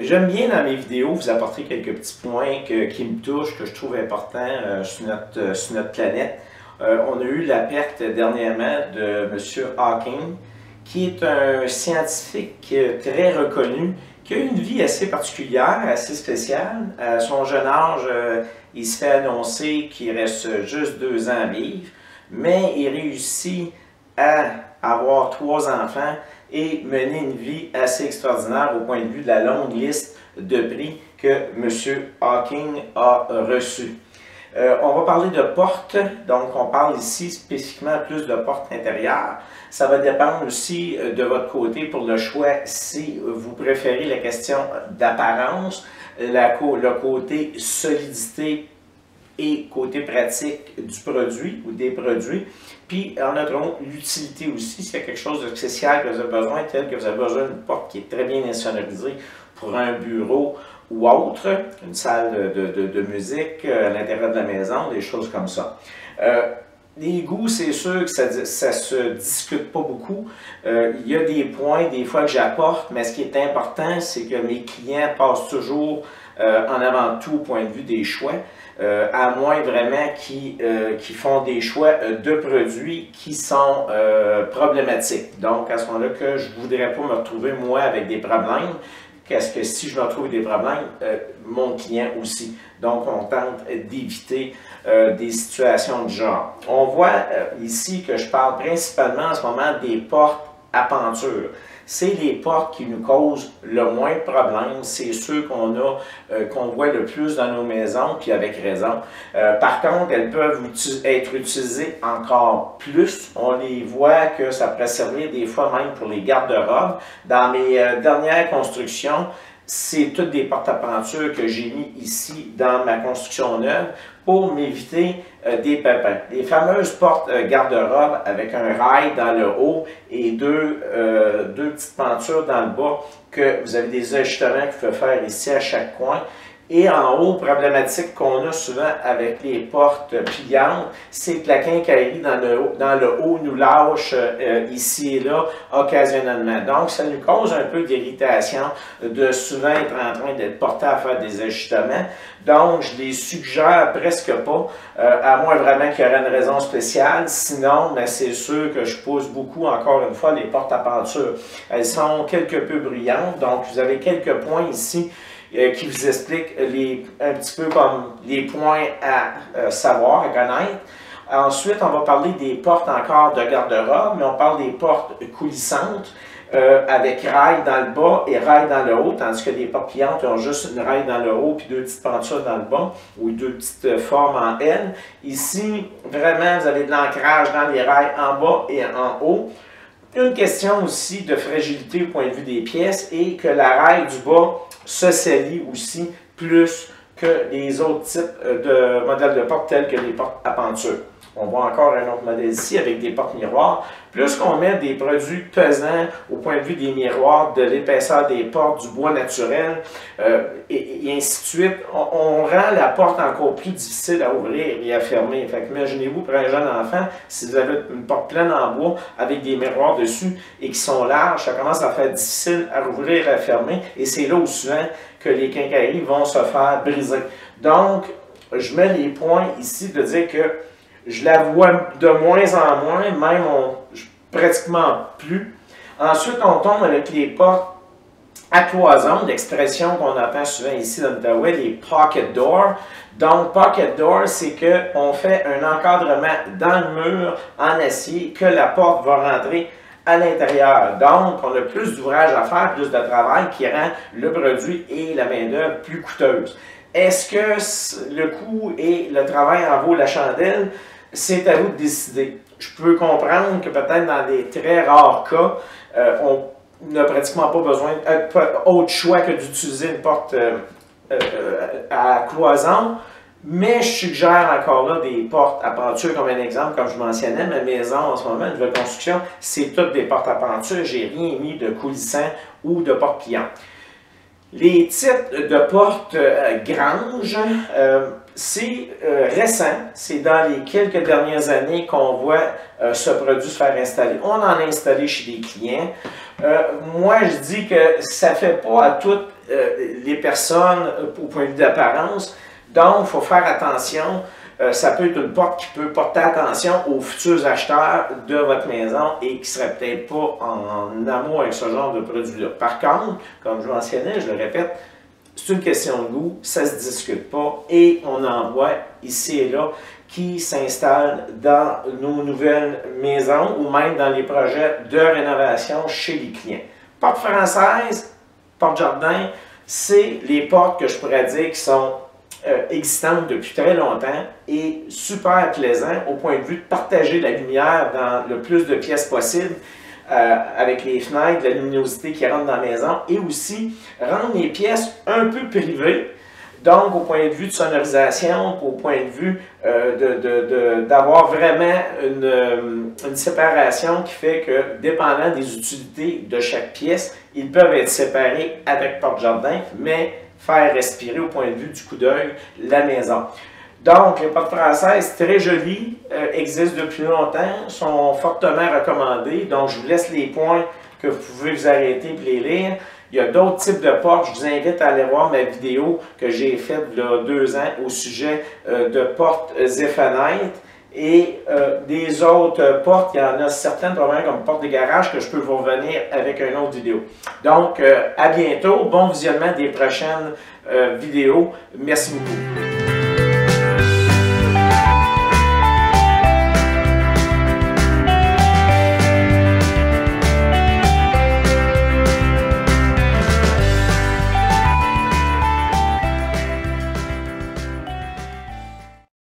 J'aime bien dans mes vidéos vous apporter quelques petits points qui me touchent, que je trouve importants sur notre planète. On a eu la perte dernièrement de M. Hawking, qui est un scientifique très reconnu, qui a eu une vie assez particulière, assez spéciale. À son jeune âge, il se fait annoncer qu'il reste juste 2 ans à vivre, mais il réussit à avoir 3 enfants et mener une vie assez extraordinaire au point de vue de la longue liste de prix que M. Hawking a reçus. On va parler de portes, donc on parle ici spécifiquement plus de portes intérieures. Ça va dépendre aussi de votre côté pour le choix si vous préférez la question d'apparence, le côté solidité et côté pratique du produit ou des produits. Puis en notre compte, l'utilité aussi, s'il y a quelque chose de spécial que vous avez besoin, tel que vous avez besoin d'une porte qui est très bien insonorisée pour un bureau ou autre, une salle de musique à l'intérieur de la maison, des choses comme ça. Les goûts, c'est sûr que ça se discute pas beaucoup. Il y a des points, des fois, que j'apporte, mais ce qui est important, c'est que mes clients passent toujours en avant de tout au point de vue des choix, à moins vraiment qu'ils font des choix de produits qui sont problématiques. Donc, à ce moment-là, que je ne voudrais pas me retrouver, moi, avec des problèmes, parce que si je me retrouve avec des problèmes, mon client aussi. Donc, on tente d'éviter des situations de genre. On voit ici que je parle principalement en ce moment des portes à penture. C'est les portes qui nous causent le moins de problèmes. C'est ceux qu'on voit le plus dans nos maisons, puis avec raison. Par contre, elles peuvent être utilisées encore plus. On les voit que ça pourrait servir des fois même pour les garde-robes. Dans mes dernières constructions, c'est toutes des portes à penture que j'ai mis ici dans ma construction neuve pour m'éviter des pépins. Les fameuses portes garde-robe avec un rail dans le haut et deux petites pentures dans le bas, que vous avez des ajustements qu'il faut faire ici à chaque coin. Et en haut, problématique qu'on a souvent avec les portes pliantes, c'est que la quincaillerie dans le haut nous lâche ici et là occasionnellement. Donc, ça nous cause un peu d'irritation de souvent être en train d'être porté à faire des ajustements. Donc, je les suggère presque pas, à moins vraiment qu'il y aurait une raison spéciale. Sinon, c'est sûr que je pousse beaucoup, encore une fois, les portes à penture. Elles sont quelque peu bruyantes, donc vous avez quelques points ici qui vous explique un petit peu comme les points à savoir, à connaître. Ensuite, on va parler des portes encore de garde-robe, mais on parle des portes coulissantes avec rail dans le bas et rail dans le haut, tandis que les portes pliantes ont juste une rail dans le haut puis 2 petites pentures dans le bas ou 2 petites formes en L. Ici, vraiment, vous avez de l'ancrage dans les rails en bas et en haut. Une question aussi de fragilité au point de vue des pièces et que la rail du bas se salit aussi plus que les autres types de modèles de portes tels que les portes à penture. On voit encore un autre modèle ici avec des portes miroirs. Plus qu'on met des produits pesants au point de vue des miroirs, de l'épaisseur des portes, du bois naturel, et ainsi de suite, on rend la porte encore plus difficile à ouvrir et à fermer. Fait que imaginez-vous pour un jeune enfant, si vous avez une porte pleine en bois avec des miroirs dessus et qui sont larges, ça commence à faire difficile à ouvrir et à fermer. Et c'est là où souvent que les quincailleries vont se faire briser. Donc, je mets les points ici de dire que je la vois de moins en moins, même pratiquement plus. Ensuite, on tombe avec les portes à cloison, l'expression qu'on entend souvent ici dans l'Outaouais, les pocket doors. Donc, pocket door, c'est qu'on fait un encadrement dans le mur en acier que la porte va rentrer à l'intérieur. Donc, on a plus d'ouvrage à faire, plus de travail qui rend le produit et la main-d'œuvre plus coûteuse. Est-ce que le coût et le travail en vaut la chandelle? C'est à vous de décider. Je peux comprendre que peut-être dans des très rares cas, on n'a pratiquement pas besoin autre choix que d'utiliser une porte à cloison, mais je suggère encore là des portes à penture comme un exemple, comme je mentionnais, ma maison en ce moment, une nouvelle construction, c'est toutes des portes à penture, j'ai rien mis de coulissant ou de porte pliante. Les types de portes granges, c'est récent, c'est dans les quelques dernières années qu'on voit ce produit se faire installer. On en a installé chez des clients. Moi, je dis que ça ne fait pas à toutes les personnes au point de vue d'apparence. Donc, il faut faire attention. Ça peut être une porte qui peut porter attention aux futurs acheteurs de votre maison et qui ne seraient peut-être pas en amour avec ce genre de produit-là. Par contre, comme je mentionnais, je le répète, c'est une question de goût, ça ne se discute pas et on en voit ici et là qui s'installent dans nos nouvelles maisons ou même dans les projets de rénovation chez les clients. Porte française, porte jardin, c'est les portes que je pourrais dire qui sont existantes depuis très longtemps et super plaisant au point de vue de partager la lumière dans le plus de pièces possible avec les fenêtres, la luminosité qui rentre dans la maison et aussi rendre les pièces un peu privées. Donc, au point de vue de sonorisation, au point de vue d'avoir vraiment une séparation qui fait que, dépendant des utilités de chaque pièce, ils peuvent être séparés avec porte-jardin, mais faire respirer au point de vue du coup d'œil la maison. Donc, les portes françaises, très jolies, existent depuis longtemps, sont fortement recommandées. Donc, je vous laisse les points que vous pouvez vous arrêter et les lire. Il y a d'autres types de portes. Je vous invite à aller voir ma vidéo que j'ai faite il y a 2 ans au sujet de portes et fenêtres. Et des autres portes, il y en a certaines, probablement comme porte de garage, que je peux vous revenir avec une autre vidéo. Donc, à bientôt. Bon visionnement des prochaines vidéos. Merci beaucoup.